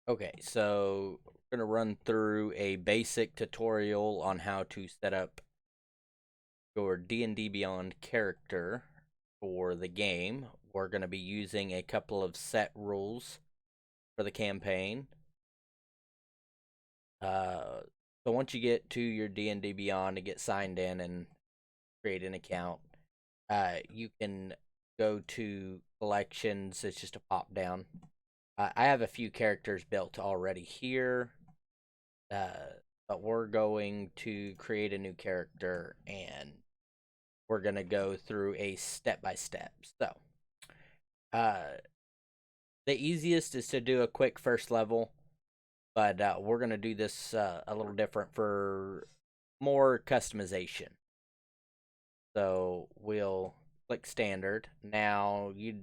Okay, so we're going to run through a basic tutorial on how to set up your D&D Beyond character for the game. We're going to be using a couple of set rules for the campaign. So once you get to your D&D Beyond and get signed in and create an account, you can go to collections. It's just a pop down. I have a few characters built already here. But we're going to create a new character and we're going to go through a step by step. So, uh, the easiest is to do a quick first level, but we're going to do this a little different for more customization. So, we'll click standard. Now, you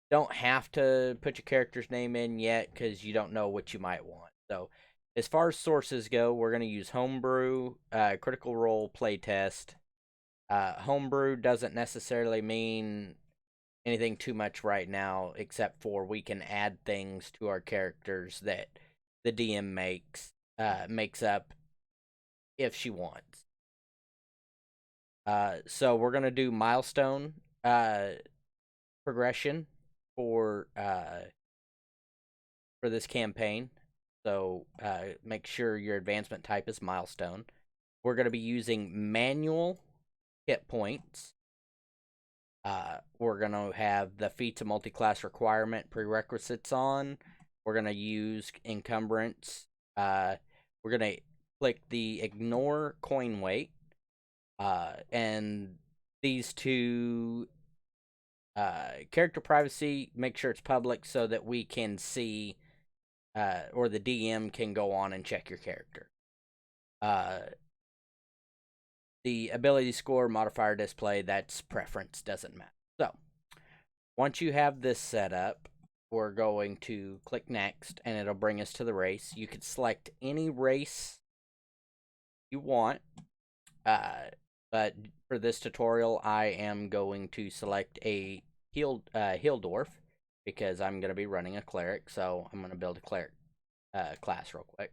don't have to put your character's name in yet because you don't know what you might want. So, as far as sources go, we're going to use Homebrew, Critical Role, Playtest. Homebrew doesn't necessarily mean anything too much right now, except for we can add things to our characters that the DM makes up if she wants. So we're gonna do milestone progression for this campaign. So make sure your advancement type is milestone. We're going to be using manual hit points. We're going to have the feats of multi-class requirement prerequisites on. We're going to use encumbrance. We're going to click the ignore coin weight. And these two character privacy, make sure it's public so that we can see or the DM can go on and check your character. The ability score modifier display, that's preference, doesn't matter. So, once you have this set up, we're going to click next and it'll bring us to the race. You can select any race you want, but for this tutorial, I am going to select a heal dwarf because I'm going to be running a cleric, so I'm going to build a cleric class real quick.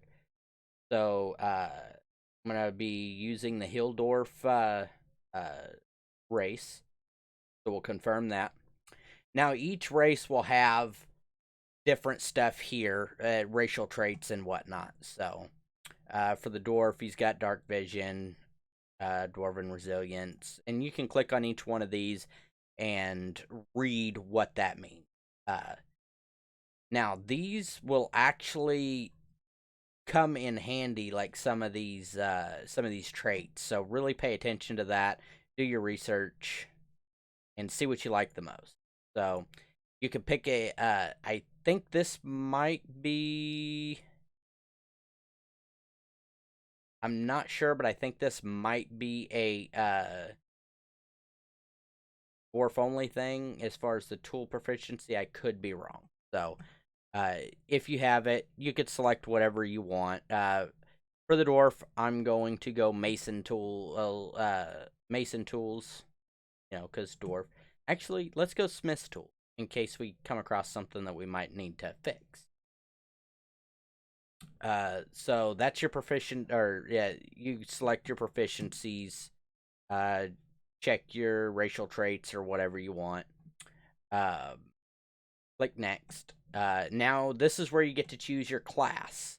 So I'm going to be using the Hildorf race. So we'll confirm that. Now, each race will have different stuff here, racial traits and whatnot. So for the dwarf, he's got dark vision, dwarven resilience, and you can click on each one of these and read what that means. Now, these will actually come in handy like some of these traits. So really pay attention to that. Do your research and see what you like the most. So you can pick a. I think this might be. I'm not sure, but I think this might be a dwarf only thing as far as the tool proficiency. I could be wrong. So if you have it, you could select whatever you want. For the dwarf, I'm going to go mason tools, because dwarf. Actually, let's go smith's tool in case we come across something that we might need to fix. So that's your proficient, or yeah, you select your proficiencies. Uh, check your racial traits or whatever you want. Um, click next. Now this is where you get to choose your class.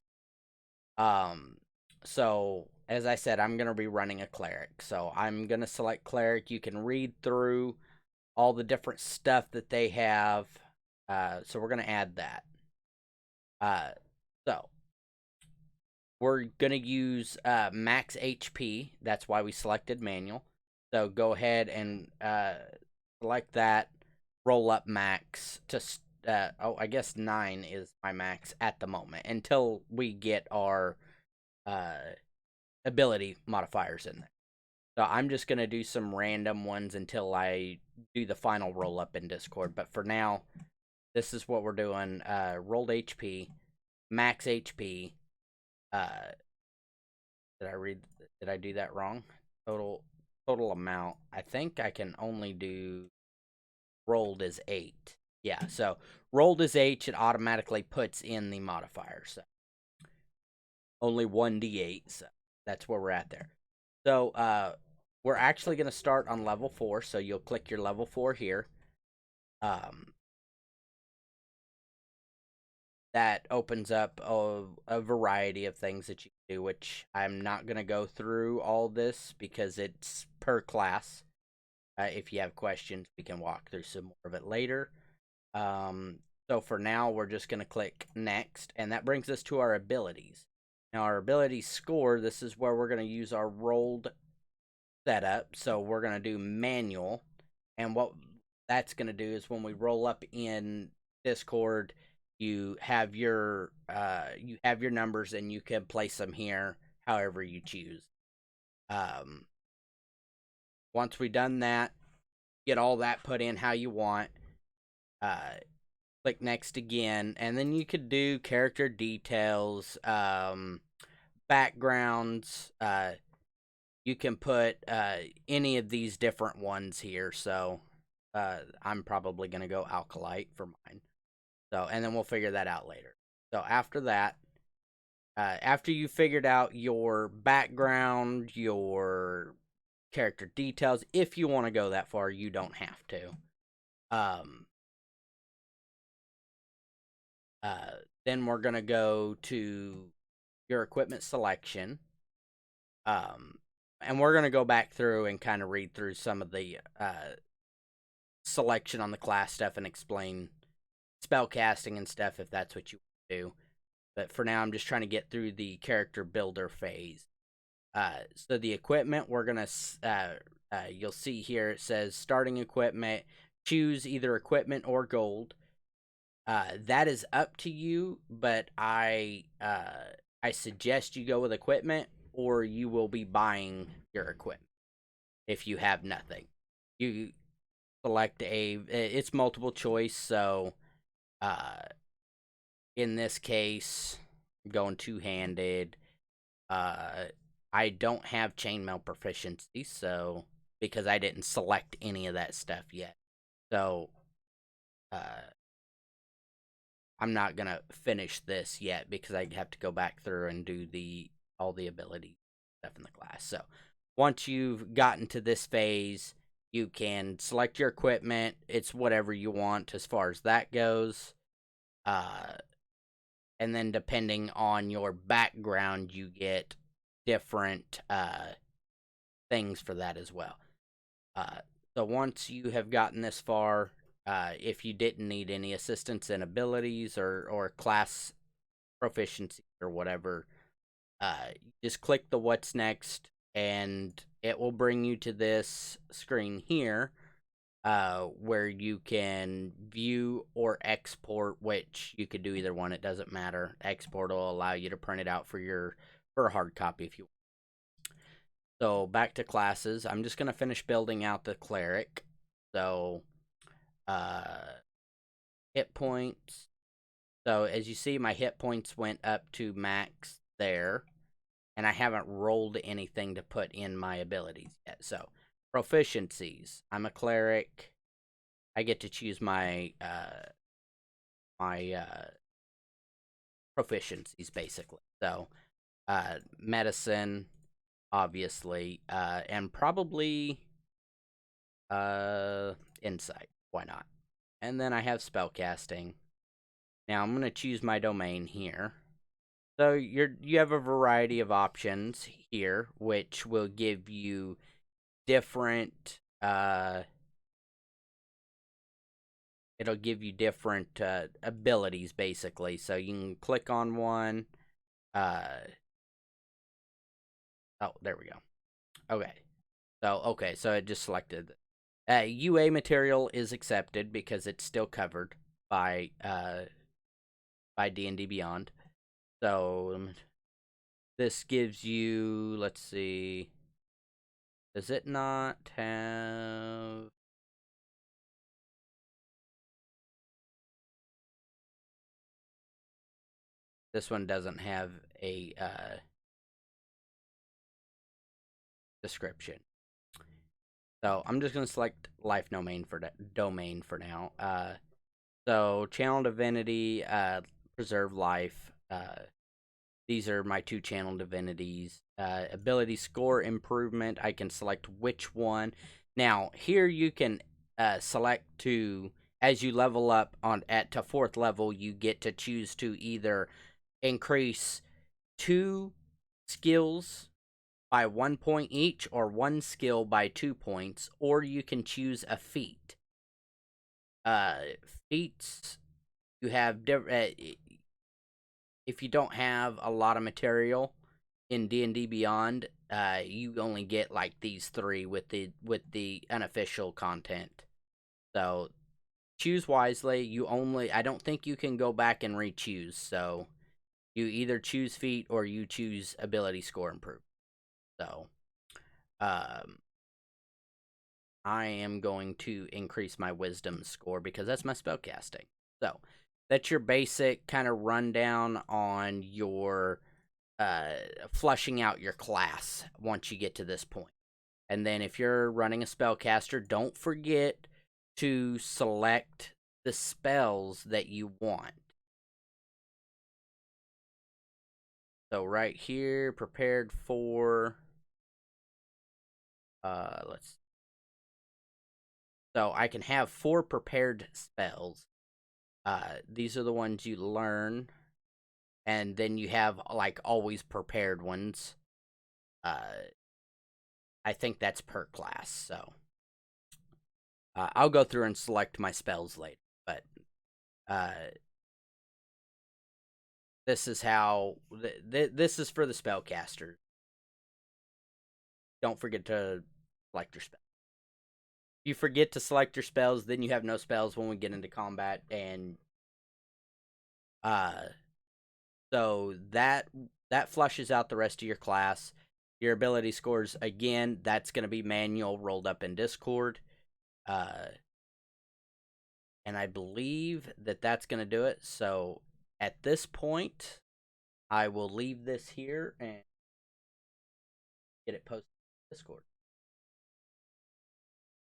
So as I said, I'm gonna be running a cleric. So I'm gonna select cleric. You can read through all the different stuff that they have. So we're gonna add that. So we're gonna use max HP. That's why we selected manual. So go ahead and select that. Roll up max to I guess 9 is my max at the moment until we get our uh, ability modifiers in there. So I'm just going to do some random ones until I do the final roll up in Discord. But for now, this is what we're doing. Rolled HP, max HP. Uh, did I do that wrong? Total amount. I think I can only do rolled as 8. Yeah, so rolled as H, it automatically puts in the modifier. So only 1d8, so that's where we're at there. So we're actually going to start on level 4, so you'll click your level 4 here. Um, that opens up a variety of things that you can do, which I'm not going to go through all this because it's per class. If you have questions, we can walk through some more of it later. So for now, we're just going to click next, and that brings us to our abilities. Now, our abilities score, this is where we're going to use our rolled setup. So we're going to do manual, and what that's going to do is when we roll up in Discord, you have your numbers, and you can place them here however you choose. Um, Once we done that, get all that put in how you want. Uh, Click next again, and then you could do character details, backgrounds. You can put any of these different ones here. So I'm probably gonna go Alkalite for mine. So, and then we'll figure that out later. So after that, after you figured out your background, your character details, if you want to go that far, you don't have to. Um, then we're gonna go to your equipment selection. And we're gonna go back through and kind of read through some of the selection on the class stuff and explain spell casting and stuff if that's what you want to do. But for now, I'm just trying to get through the character builder phase. So the equipment we're gonna you'll see here it says starting equipment. Choose either equipment or gold. That is up to you, but I suggest you go with equipment, or you will be buying your equipment if you have nothing. You select it's multiple choice, so uh, in this case, I'm going two-handed. Uh, I don't have chainmail proficiency, so because I didn't select any of that stuff yet, so uh, I'm not gonna finish this yet because I have to go back through and do all the ability stuff in the class. So once you've gotten to this phase, you can select your equipment. It's whatever you want as far as that goes. Uh, and then depending on your background, you get different things for that as well. Uh, so once you have gotten this far, if you didn't need any assistance in abilities or class proficiency or whatever, just click the what's next, and it will bring you to this screen here, where you can view or export, which you could do either one. It doesn't matter. Export will allow you to print it out for a hard copy if you want. So back to classes. I'm just gonna finish building out the cleric. So uh hit points. So as you see, my hit points went up to max there, and I haven't rolled anything to put in my abilities yet. So proficiencies. I'm a cleric. I get to choose my proficiencies basically. So medicine, obviously, and probably insight. Why not? And then I have spellcasting. Now I'm gonna choose my domain here. So you have a variety of options here, which will give you different. It'll give you different abilities basically. So you can click on one. Uh, oh, there we go. Okay. So it just selected. UA material is accepted because it's still covered by DnD Beyond. So this gives you, let's see, does it not have? This one doesn't have a description. So I'm just gonna select life domain for now. So channel divinity, preserve life. These are my two channel divinities. Ability score improvement. I can select which one. Now here you can select to, as you level up on at to fourth level, you get to choose to either increase two skills by 1 point each, or one skill by 2 points, or you can choose a feat. Uh, Feats, you have if you don't have a lot of material in D&D Beyond, you only get like these three with the unofficial content. So choose wisely. I don't think you can go back and re-choose. So you either choose feat or you choose ability score improve. So um I am going to increase my wisdom score because that's my spell casting. So that's your basic kind of rundown on your uh, flushing out your class once you get to this point. And then if you're running a spellcaster, don't forget to select the spells that you want. So right here, prepared for let's so I can have 4 prepared spells. These are the ones you learn, and then you have like always prepared ones. Uh, I think that's per class. So I'll go through and select my spells later. But uh, this is how this is for the spellcaster. Don't forget to select your spell. If you forget to select your spells, then you have no spells when we get into combat, and uh, so that flushes out the rest of your class. Your ability scores, again, that's going to be manual rolled up in Discord. Uh, and I believe that that's going to do it. So at this point, I will leave this here and get it posted in Discord.